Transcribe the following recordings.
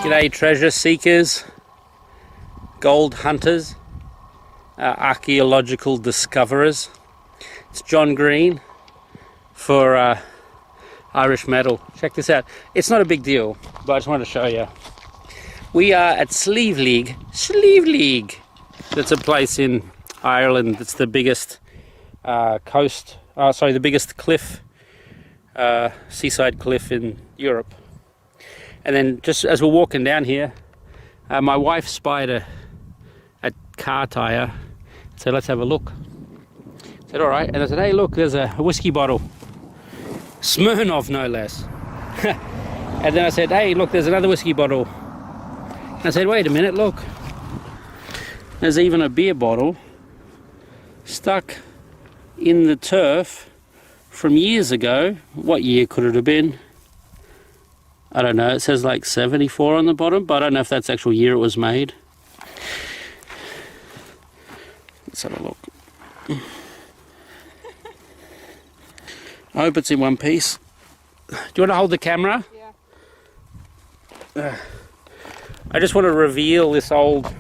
G'day treasure seekers, gold hunters, archaeological discoverers. It's John Green for Irish Metal. Check this out. It's not a big deal, but I just wanted to show you. We are at Slieve League. Slieve League. That's a place in Ireland. It's the biggest the biggest cliff, seaside cliff in Europe. And then just as we're walking down here, my wife spied a car tyre. So let's have a look. I said, all right. And I said, hey, look, there's a whiskey bottle. Smirnoff, no less. And then I said, hey, look, there's another whiskey bottle. And I said, wait a minute, look. There's even a beer bottle stuck in the turf from years ago. What year could it have been? I don't know. It says like 74 on the bottom, but I don't know if that's the actual year it was made. Let's have a look. I hope it's in one piece. Do you want to hold the camera? Yeah. I just want to reveal this old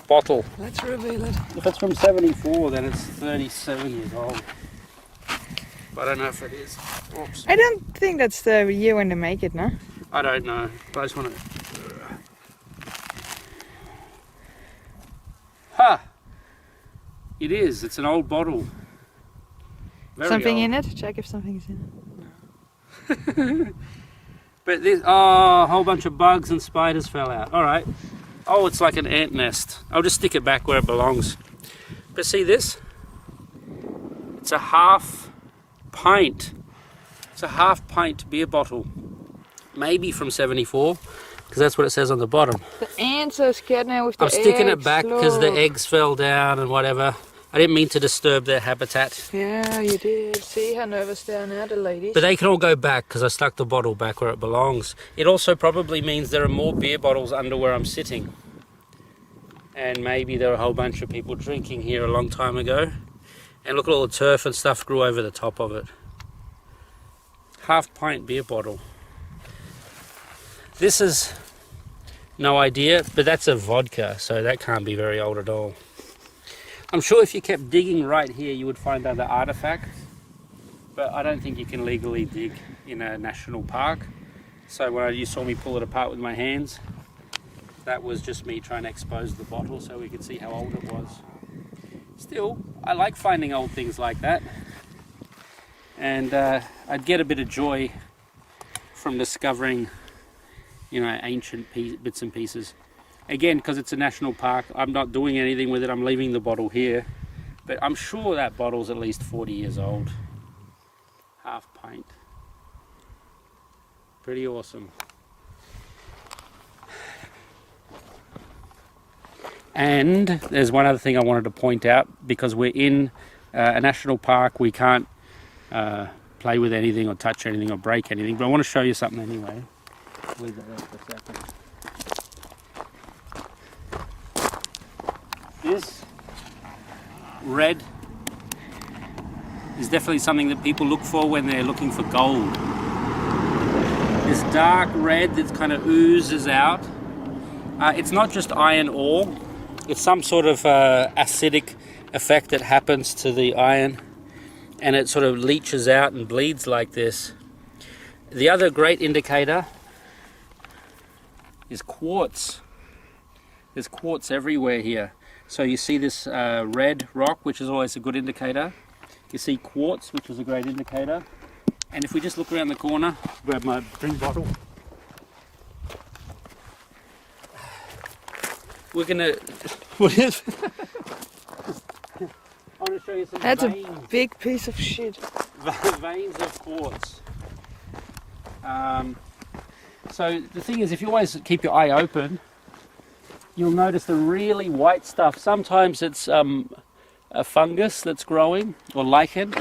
bottle. Let's reveal it. If it's from 74, then it's 37 years old. But I don't know if it is. Oops. I don't think that's the year when they make it, no? I don't know, but I just want to... Ha! It is. It's an old bottle. Very something old. in it? Check if something's in it. But this... Oh, a whole bunch of bugs and spiders fell out. Alright. Oh, it's like an ant nest. I'll just stick it back where it belongs. But see this? It's a half pint. It's a half pint beer bottle. Maybe from 74, because that's what it says on the bottom. The ants are scared now with the eggs. I'm sticking it back because the eggs fell down and whatever. I didn't mean to disturb their habitat. Yeah, you did. See how nervous they are now, the ladies. But they can all go back because I stuck the bottle back where it belongs. It also probably means there are more beer bottles under where I'm sitting. And maybe there were a whole bunch of people drinking here a long time ago. And look at all the turf and stuff grew over the top of it. Half pint beer bottle. This is no idea, but that's a vodka, so that can't be very old at all. I'm sure if you kept digging right here, you would find other artifacts, but I don't think you can legally dig in a national park. So when you saw me pull it apart with my hands, that was just me trying to expose the bottle so we could see how old it was. Still, I like finding old things like that, and I'd get a bit of joy from discovering, you know, ancient bits and pieces. Again, because it's a national park, I'm not doing anything with it. I'm leaving the bottle here, but I'm sure that bottle's at least 40 years old. Half pint. Pretty awesome. And there's one other thing I wanted to point out, because we're in a national park, we can't play with anything or touch anything or break anything, but I want to show you something anyway. Leave that there for a second. This red is definitely something that people look for when they're looking for gold. This dark red that kind of oozes out. It's not just iron ore. It's some sort of acidic effect that happens to the iron, and it sort of leaches out and bleeds like this. The other great indicator is quartz. There's quartz everywhere here. So you see this red rock, which is always a good indicator. You see quartz, which is a great indicator. And if we just look around the corner, grab my drink bottle. We're gonna... What is... I want to show you some That's veins. a big piece of shit. Veins of quartz. So the thing is, if you always keep your eye open, you'll notice the really white stuff. Sometimes it's a fungus that's growing, or lichen.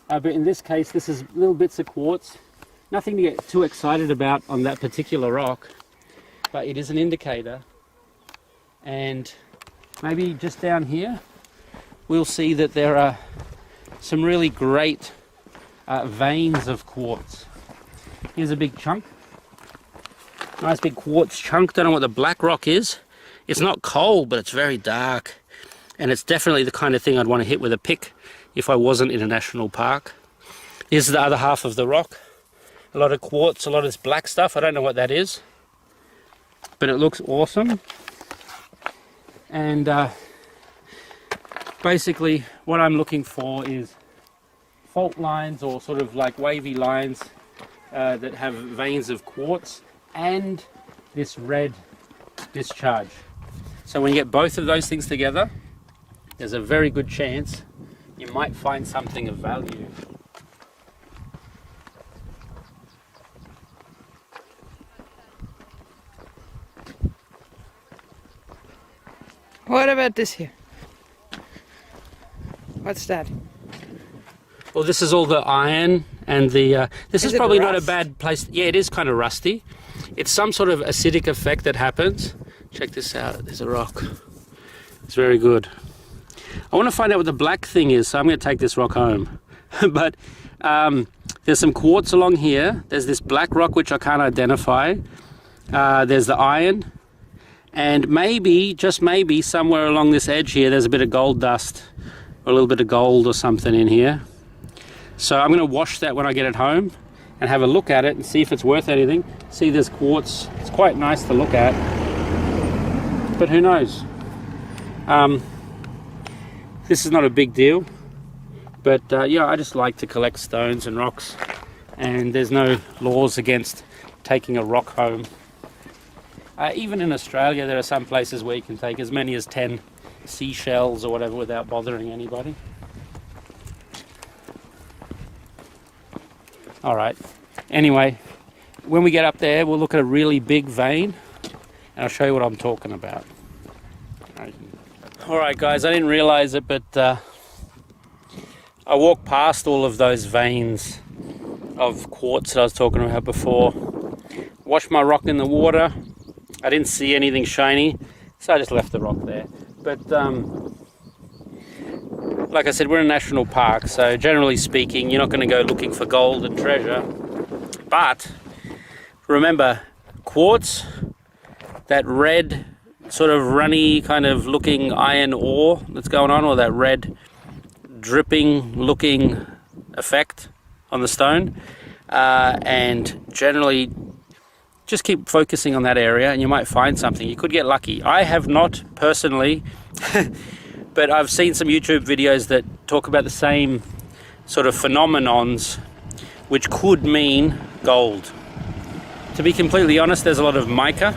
But in this case, this is little bits of quartz. Nothing to get too excited about on that particular rock, but it is an indicator. And maybe just down here, we'll see that there are some really great veins of quartz. Here's a big chunk. Nice big quartz chunk. Don't know what the black rock is. It's not coal, but it's very dark. And it's definitely the kind of thing I'd want to hit with a pick if I wasn't in a national park. Here's the other half of the rock. A lot of quartz, a lot of this black stuff. I don't know what that is, but it looks awesome. And basically what I'm looking for is fault lines or sort of like wavy lines that have veins of quartz and this red discharge. So when you get both of those things together, there's a very good chance you might find something of value. What about this here? What's that? Well, this is all the iron and the... this is it probably not a rust? bad place. Yeah, it is kind of rusty. It's some sort of acidic effect that happens. Check this out. There's a rock. It's very good. I want to find out what the black thing is, so I'm going to take this rock home. But there's some quartz along here. There's this black rock which I can't identify. There's the iron. And maybe, just maybe, somewhere along this edge here, there's a bit of gold dust. Or a little bit of gold or something in here. So I'm going to wash that when I get it home and have a look at it and see if it's worth anything. See, there's quartz. It's quite nice to look at. But who knows? This is not a big deal. But yeah, I just like to collect stones and rocks. And there's no laws against taking a rock home. Even in Australia, there are some places where you can take as many as 10 seashells or whatever without bothering anybody. Alright, anyway, when we get up there, we'll look at a really big vein and I'll show you what I'm talking about. Alright guys, I didn't realize it, but I walked past all of those veins of quartz that I was talking about before. Washed my rock in the water. I didn't see anything shiny, so I just left the rock there. But like I said, we're in a national park, so generally speaking, you're not going to go looking for gold and treasure. But remember, quartz, that red sort of runny kind of looking iron ore that's going on, or that red dripping looking effect on the stone, and generally just keep focusing on that area and you might find something. You could get lucky. I have not personally, but I've seen some YouTube videos that talk about the same sort of phenomenons, which could mean gold. To be completely honest, there's a lot of mica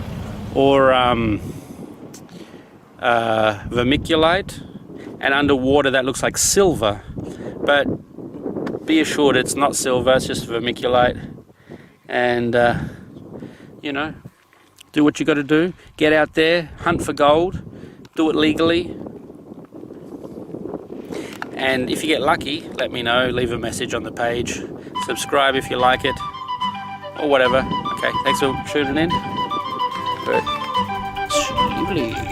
or vermiculite, and underwater that looks like silver. But be assured it's not silver, it's just vermiculite. And you know, do what you got to do. Get out there, hunt for gold, do it legally. And if you get lucky, let me know, leave a message on the page, subscribe if you like it, or whatever. Okay, thanks for tuning in. Slieve League.